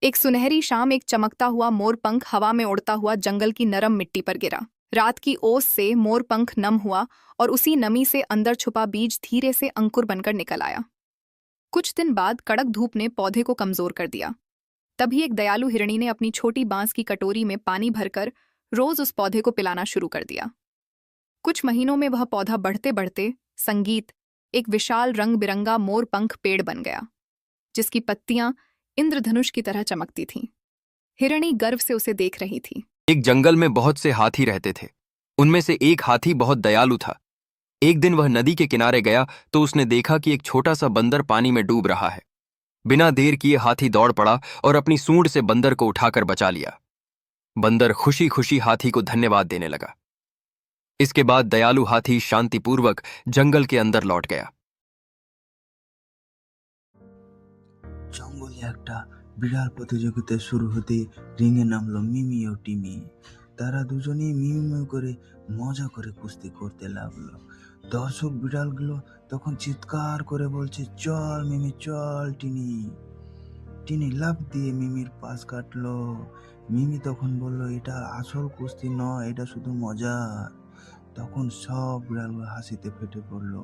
एक सुनहरी शाम एक चमकता हुआ मोरपंख हवा में उड़ता हुआ जंगल की नरम मिट्टी पर गिरा। रात की ओस से मोरपंख नम हुआ और उसी नमी से अंदर छुपा बीज धीरे से अंकुर बनकर निकल आया। कुछ दिन बाद कड़क धूप ने पौधे को कमजोर कर दिया। तभी एक दयालु हिरणी ने अपनी छोटी बांस की कटोरी में पानी भरकर रोज उस पौधे को पिलाना शुरू कर दिया। कुछ महीनों में वह पौधा बढ़ते बढ़ते संगीत एक विशाल रंग बिरंगा मोरपंख पेड़ बन गया, जिसकी पत्तियां इंद्रधनुष की तरह चमकती थीं। हिरणी गर्व से उसे देख रही थी। एक जंगल में बहुत से हाथी रहते थे। उनमें से एक हाथी बहुत दयालु था। एक दिन वह नदी के किनारे गया तो उसने देखा कि एक छोटा सा बंदर पानी में डूब रहा है। बिना देर किए हाथी दौड़ पड़ा और अपनी सूंड से बंदर को उठाकर बचा लिया। बंदर खुशी खुशी हाथी को धन्यवाद देने लगा। इसके बाद दयालु हाथी शांतिपूर्वक जंगल के अंदर लौट गया। জঙ্গলে একটা বিড়াল প্রতিযোগিতা শুরু হতে রিংয়ে নামলো মিমি ও টিমি। তারা দুজনেই মিউ মিউ করে মজা করে কুস্তি করতে লাগলো। দর্শক বিড়ালগুলো তখন চিৎকার করে বলছে, চল মিমি চল টিনি। টিনি লাফ দিয়ে মিমির পাশ কাটলো। মিমি তখন বলল, এটা আসল কুস্তি নয়, এটা শুধু মজা। তখন সব বিড়ালগুলো হাসিতে ফেটে পড়লো।